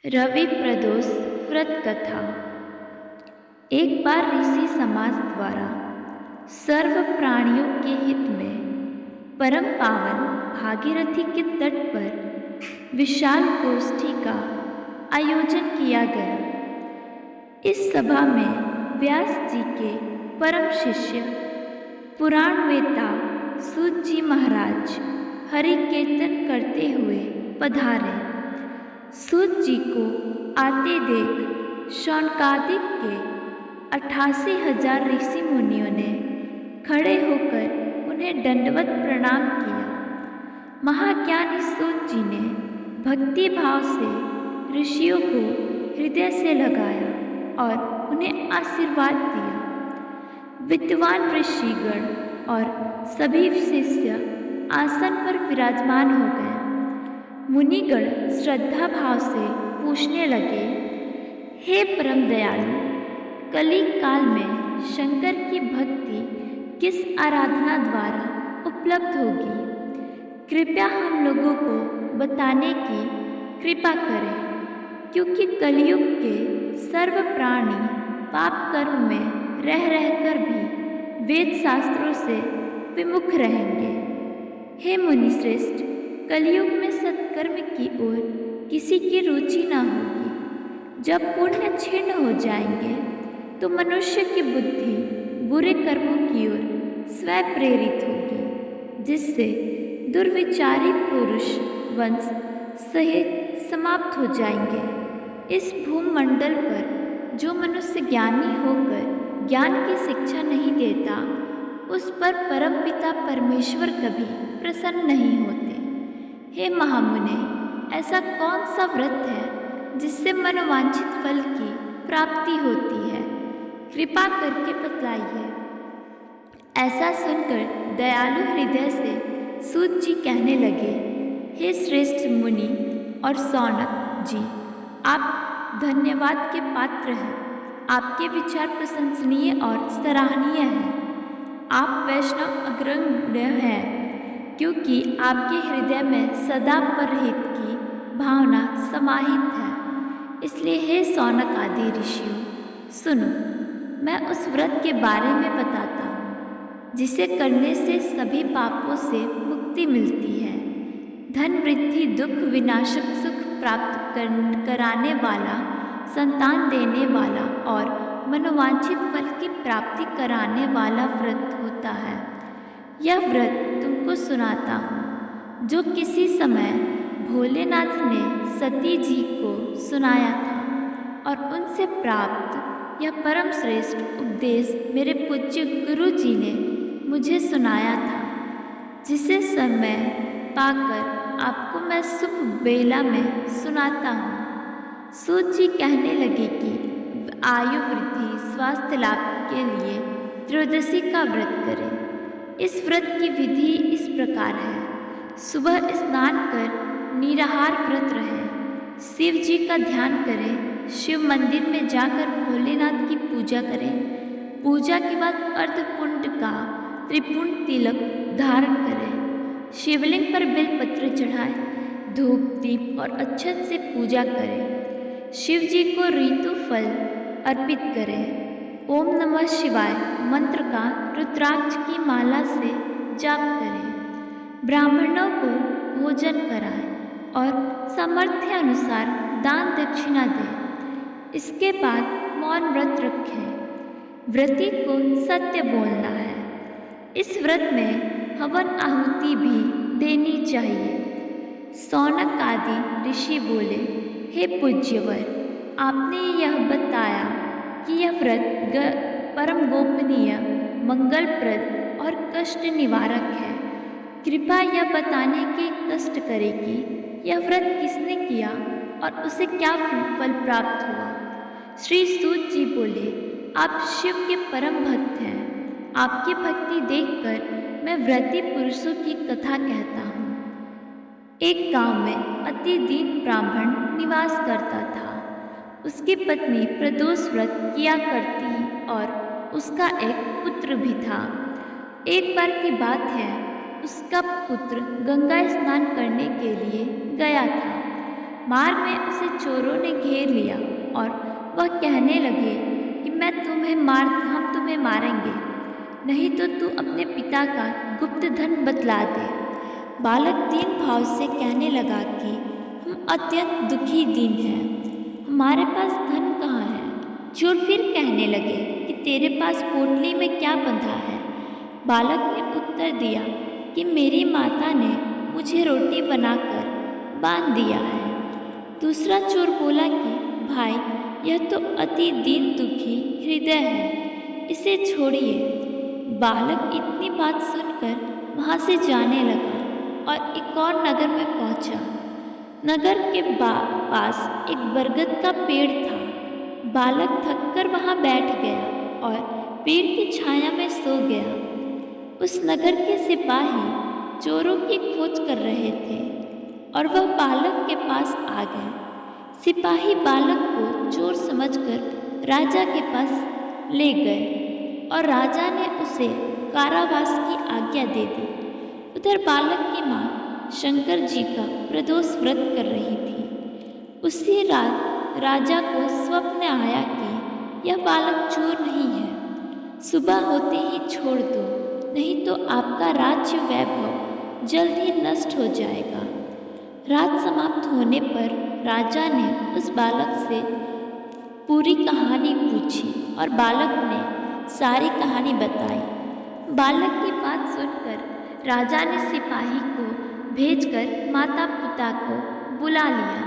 रवि प्रदोष व्रत कथा। एक बार ऋषि समाज द्वारा सर्व प्राणियों के हित में परम पावन भागीरथी के तट पर विशाल गोष्ठी का आयोजन किया गया। इस सभा में व्यास जी के परम शिष्य पुराण वेता सूत जी महाराज हरि कीर्तन करते हुए पधारे। सूत जी को आते देख शौनकादिक के 88,000 ऋषि मुनियों ने खड़े होकर उन्हें दंडवत प्रणाम किया। महाज्ञानी सूत जी ने भक्ति भाव से ऋषियों को हृदय से लगाया और उन्हें आशीर्वाद दिया। विद्वान ऋषिगण और सभी शिष्य आसन पर विराजमान हो गए। मुनिगण श्रद्धा भाव से पूछने लगे, हे परम दयालु, कली काल में शंकर की भक्ति किस आराधना द्वारा उपलब्ध होगी? कृपया हम लोगों को बताने की कृपा करें, क्योंकि कलयुग के सर्व प्राणी पाप कर्म में रह रहकर भी वेद शास्त्रों से विमुख रहेंगे। हे मुनिश्रेष्ठ, कलयुग में सत्कर्म की ओर किसी की रुचि न होगी। जब पुण्य क्षीण हो जाएंगे तो मनुष्य की बुद्धि बुरे कर्मों की ओर स्वयं प्रेरित होगी, जिससे दुर्विचारी पुरुष वंश सहित समाप्त हो जाएंगे। इस भूमंडल पर जो मनुष्य ज्ञानी होकर ज्ञान की शिक्षा नहीं देता, उस पर परमपिता परमेश्वर कभी प्रसन्न नहीं होते। हे महामुने, ऐसा कौन सा व्रत है जिससे मनोवांछित फल की प्राप्ति होती है? कृपा करके बतलाइए। ऐसा सुनकर दयालु हृदय से सूत जी कहने लगे, हे श्रेष्ठ मुनि और शौनक जी, आप धन्यवाद के पात्र हैं। आपके विचार प्रशंसनीय और सराहनीय हैं। आप वैष्णव अग्रगण्य हैं, क्योंकि आपके हृदय में सदा परहित की भावना समाहित है। इसलिए हे शौनक आदि ऋषियों, सुनो, मैं उस व्रत के बारे में बताता हूँ जिसे करने से सभी पापों से मुक्ति मिलती है। धन वृद्धि दुख विनाशक सुख प्राप्त कराने वाला, संतान देने वाला और मनोवांछित फल की प्राप्ति कराने वाला व्रत होता है। यह व्रत तुमको सुनाता हूँ, जो किसी समय भोलेनाथ ने सती जी को सुनाया था और उनसे प्राप्त यह परम श्रेष्ठ उपदेश मेरे पूज्य गुरु जी ने मुझे सुनाया था, जिसे समय पाकर आपको मैं शुभ बेला में सुनाता हूँ। सूत जी कहने लगे कि आयु वृद्धि स्वास्थ्य लाभ के लिए त्रयोदशी का व्रत करें। इस व्रत की विधि इस प्रकार है। सुबह स्नान कर निराहार व्रत रहें, शिव जी का ध्यान करें, शिव मंदिर में जाकर भोलेनाथ की पूजा करें। पूजा के बाद अर्धपुंड का त्रिपुंड तिलक धारण करें, शिवलिंग पर बेलपत्र चढ़ाएं, धूप दीप और अक्षत से पूजा करें। शिव जी को ऋतु फल अर्पित करें। ओम नमः शिवाय मंत्र का रुद्राक्ष की माला से जाप करें। ब्राह्मणों को भोजन कराएं और सामर्थ्य अनुसार दान दक्षिणा दें। इसके बाद मौन व्रत रखें। व्रती को सत्य बोलना है। इस व्रत में हवन आहुति भी देनी चाहिए। शौनक आदि ऋषि बोले, हे पूज्यवर, आपने यह बताया कि यह व्रत परम गोपनीय, मंगलप्रद और कष्ट निवारक है। कृपया यह बताने के कष्ट करें कि यह व्रत किसने किया और उसे क्या फल प्राप्त हुआ। श्री सूत जी बोले, आप शिव के परम भक्त हैं। आपकी भक्ति देखकर मैं व्रती पुरुषों की कथा कहता हूँ। एक गांव में अति दीन ब्राह्मण निवास करता था। उसकी पत्नी प्रदोष व्रत किया करती और उसका एक पुत्र भी था। एक बार की बात है, उसका पुत्र गंगा स्नान करने के लिए गया था। मार्ग में उसे चोरों ने घेर लिया और वह कहने लगे कि हम तुम्हें मारेंगे, नहीं तो तू अपने पिता का गुप्त धन बतला दे। बालक दीन भाव से कहने लगा कि हम अत्यंत दुखी दीन हैं, हमारे पास धन कहाँ है। चोर फिर कहने लगे कि तेरे पास पोटली में क्या बंधा है। बालक ने उत्तर दिया कि मेरी माता ने मुझे रोटी बनाकर बांध दिया है। दूसरा चोर बोला कि भाई, यह तो अति दीन दुखी हृदय है, इसे छोड़िए। बालक इतनी बात सुनकर वहाँ से जाने लगा और एक और नगर में पहुँचा। नगर के पास एक बरगद का पेड़ था। बालक थककर वहाँ बैठ गया और पेड़ की छाया में सो गया। उस नगर के सिपाही चोरों की खोज कर रहे थे और वह बालक के पास आ गए। सिपाही बालक को चोर समझकर राजा के पास ले गए और राजा ने उसे कारावास की आज्ञा दे दी। उधर बालक की माँ शंकर जी का प्रदोष व्रत कर रही थी। उसी रात राजा को स्वप्न आया कि यह बालक चोर नहीं है, सुबह होते ही छोड़ दो, नहीं तो आपका राज्य वैभव जल्द ही नष्ट हो जाएगा। रात समाप्त होने पर राजा ने उस बालक से पूरी कहानी पूछी और बालक ने सारी कहानी बताई। बालक की बात सुनकर राजा ने सिपाही को भेजकर माता पिता को बुला लिया।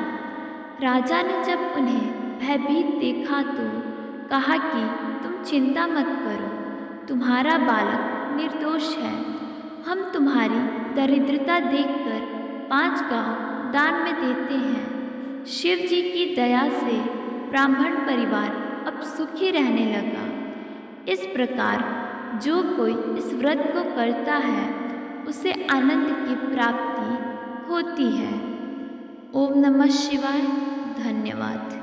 राजा ने जब उन्हें भयभीत देखा तो कहा कि तुम चिंता मत करो, तुम्हारा बालक निर्दोष है। हम तुम्हारी दरिद्रता देखकर 5 गांव दान में देते हैं। शिव जी की दया से ब्राह्मण परिवार अब सुखी रहने लगा। इस प्रकार जो कोई इस व्रत को करता है उसे आनंद की प्राप्ति होती है। ओम नमः शिवाय। धन्यवाद।